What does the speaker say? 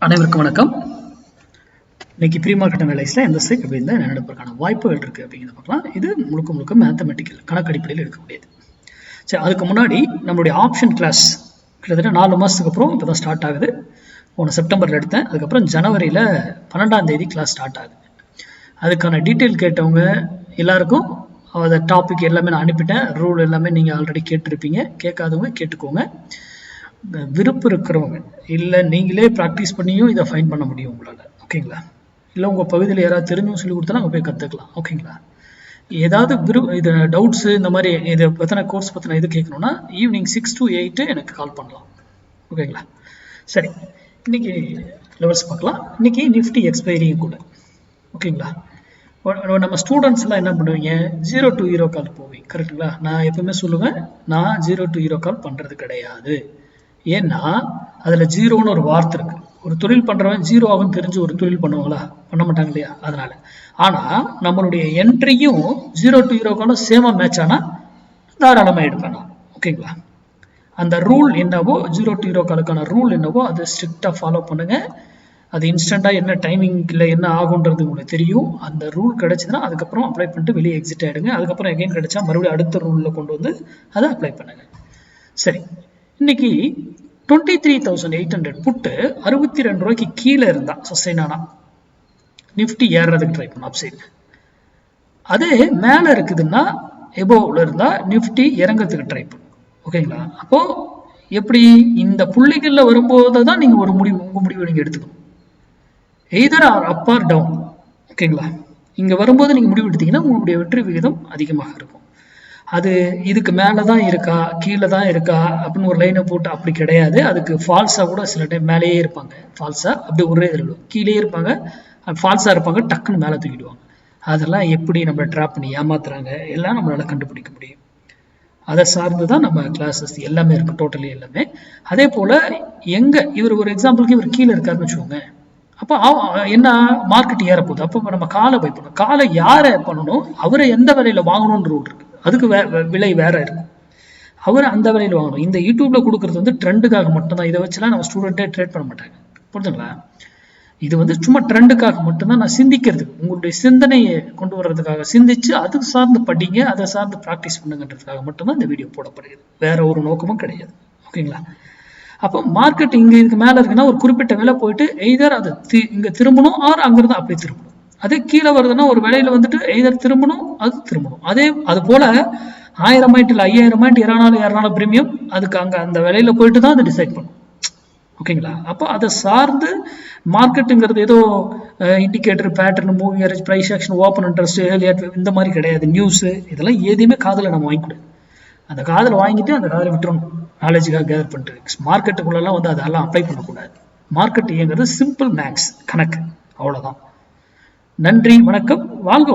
அனைவருக்கும் வணக்கம். இன்னைக்கு ப்ரீ மார்க்கெட் அனலைஸ்ல எந்த ஸ்ட்ரைக் எப்படி இருந்தால் என்ன நடப்பதற்கான வாய்ப்புகள் இருக்கு அப்படிங்கிறத பார்க்கலாம். இது முழுக்க மேத்தமெட்டிக்கல் கணக்கடிப்படையில் எடுக்கக்கூடியது. சரி, அதுக்கு முன்னாடி நம்மளுடைய ஆப்ஷன் கிளாஸ் கிட்டத்தட்ட 4 மாதத்துக்கு அப்புறம் இப்போ தான் ஸ்டார்ட் ஆகுது. போன செப்டம்பரில் எடுத்தேன். அதுக்கப்புறம் ஜனவரியில் 12ஆம் தேதி கிளாஸ் ஸ்டார்ட் ஆகுது. அதுக்கான டீட்டெயில் கேட்டவங்க எல்லாருக்கும் அந்த டாபிக் எல்லாமே நான் அனுப்பிட்டேன். ரூல் எல்லாமே நீங்கள் ஆல்ரெடி கேட்டிருப்பீங்க. கேட்காதவங்க கேட்டுக்கோங்க. விருப்பம் இருக்கிறவங்க இல்லை நீங்களே ப்ராக்டிஸ் பண்ணியும் இதை ஃபைன் பண்ண முடியும் உங்களால். ஓகேங்களா? இல்லை உங்கள் பகுதியில் யாராவது தெரிஞ்சும் சொல்லி கொடுத்தா அங்கே போய் கற்றுக்கலாம். ஓகேங்களா? ஏதாவது இது டவுட்ஸு இந்த மாதிரி இதை பற்றின கோர்ஸ் பற்றின இது கேட்கணுன்னா ஈவினிங் 6 to 8 எனக்கு கால் பண்ணலாம். ஓகேங்களா? சரி, இன்னைக்கு லெவல்ஸ் பார்க்கலாம். இன்னைக்கு நிஃப்டி எக்ஸ்பைரியும் கூட. ஓகேங்களா? நம்ம ஸ்டூடெண்ட்ஸ் எல்லாம் என்ன பண்ணுவீங்க, 0 to 0 கால் போவீங்க. கரெக்டுங்களா? நான் எப்பவுமே சொல்லுவேன், நான் 0 to 0 கால் பண்ணுறது கிடையாது. ஏன்னா அதுல ஜீரோன்னு ஒரு வார்த்தை இருக்கு. ஒரு தொழில் பண்றவன் ஜீரோ ஆகும் தெரிஞ்சு ஒரு தொழில் பண்ணுவாங்களா? பண்ண மாட்டாங்க இல்லையா? அதனால ஆனா நம்மளுடைய என்ட்ரியும் 0 to 0 சேமா மேட்ச் ஆனா தாராளமா எடுப்பேன். ஓகேங்களா? அந்த ரூல் என்னவோ 0 to 0 ரூல் என்னவோ அதை ஸ்ட்ரிக்டா ஃபாலோ பண்ணுங்க. அது இன்ஸ்டண்டா என்ன டைமிங்ல என்ன ஆகுன்றது உங்களுக்கு தெரியும். அந்த ரூல் கிடைச்சதுன்னா அதுக்கப்புறம் அப்ளை பண்ணிட்டு வெளியே எக்ஸிட் ஆயிடுங்க. அதுக்கப்புறம் எகைன் கிடைச்சா மறுபடியும் அடுத்த ரூல்ல கொண்டு வந்து அதை அப்ளை பண்ணுங்க. சரி, இன்னைக்கு 23,800 புட்டு 62 ரூபாய்க்கு கீழே இருந்தா சஸ்டைன் ஆனா நிஃப்டி ஏறுறதுக்கு ட்ரை பண்ணும் அப்சைட். அதே மேல இருக்குதுன்னா எபோவ்ல இருந்தா நிஃப்டி இறங்கிறதுக்கு ட்ரை பண்ணும். ஓகேங்களா? அப்போ எப்படி இந்த புள்ளிகள்ல வரும்போது தான் நீங்க ஒரு முடிவு, உங்க முடிவு நீங்க எடுத்துக்கணும். Either up are down. ஓகேங்களா? இங்க வரும்போது நீங்க முடிவு எடுத்தீங்கன்னா உங்களுடைய வெற்றி விகிதம் அதிகமாக இருக்கும். அது இதுக்கு மேலே தான் இருக்கா கீழே தான் இருக்கா அப்படின்னு ஒரு லைனை போட்டு அப்படி கிடையாது. அதுக்கு ஃபால்ஸாக கூட சில டைம் மேலேயே இருப்பாங்க. ஃபால்ஸாக அப்படி ஒரே இதில் கீழே இருப்பாங்க, ஃபால்ஸாக இருப்பாங்க, டக்குன்னு மேலே தூக்கிடுவாங்க. அதெல்லாம் எப்படி நம்ம ட்ராப் பண்ணி ஏமாத்துறாங்க எல்லாம் நம்மளால கண்டுபிடிக்க முடியும். அதை சார்ந்து தான் நம்ம கிளாஸஸ் எல்லாமே இருக்கு, டோட்டலி எல்லாமே. அதே போல் இவர் ஒரு எக்ஸாம்பிளுக்கு இவர் கீழே இருக்காருன்னு வச்சுக்கோங்க. அப்போ என்ன மார்க்கெட் ஏற போகுது. அப்போ நம்ம காலை பை பண்ணணும். காலை யாரை பண்ணணும், அவரை எந்த விலையில வாங்கணும்னு ரூல் இருக்கு. அதுக்கு விலை வேற இருக்கும். அவர் அந்த விலையில் வாங்கணும். இந்த யூடியூப்ல கொடுக்கறது வந்து ட்ரெண்டுக்காக மட்டும்தான். இதை வச்சுலாம் நம்ம ஸ்டூடெண்டே ட்ரேட் பண்ண மாட்டாங்க. புரிஞ்சுங்களா? இது சும்மா ட்ரெண்டுக்காக மட்டும்தான். நான் சிந்திக்கிறதுக்கு, உங்களுடைய சிந்தனையை கொண்டு வர்றதுக்காக, சிந்திச்சு அது சார்ந்து படிங்க, அதை சார்ந்து ப்ராக்டிஸ் பண்ணுங்கன்றதுக்காக மட்டும்தான் இந்த வீடியோ போடப்படுகிறது. வேற ஒரு நோக்கமும் கிடையாது. ஓகேங்களா? அப்போ மார்க்கெட் இங்க இதுக்கு மேல இருக்குன்னா ஒரு குறிப்பிட்ட விலை போயிட்டு எய்தர் அது இங்க திரும்பணும் ஆர் அங்கிருந்து அப்படியே திரும்பணும். அதே கீழே வருதுன்னா ஒரு விலையில வந்துட்டு எய்தர் திரும்பணும் அது திரும்பணும். அது போல 1000 பாயிண்ட் இல்லை 5000 பாயிண்ட் ஏறினாலும் பிரீமியம் அதுக்கு அங்க அந்த விலையில போயிட்டு தான் அதை டிசைட் பண்ணும். ஓகேங்களா? அப்போ அதை சார்ந்து மார்க்கெட்டுங்கிறது ஏதோ indicator, pattern, moving average, price action, open interest, இந்த மாதிரி கிடையாது. நியூஸ் இதெல்லாம் எதுவுமே காதில் நம்ம வாங்கிக்கூடாது. அந்த காதில் வாங்கிட்டு அந்த காதில் விட்டுறணும். நாலேஜுக்காக கேதர் பண்ணிட்டு மார்க்கெட்டுக்குள்ளெல்லாம் வந்து அதெல்லாம் அப்ளை பண்ணக்கூடாது. மார்க்கெட் இயங்கிறது சிம்பிள் மேக்ஸ் கணக்கு, அவ்வளோதான். நன்றி, வணக்கம், வாழ்க.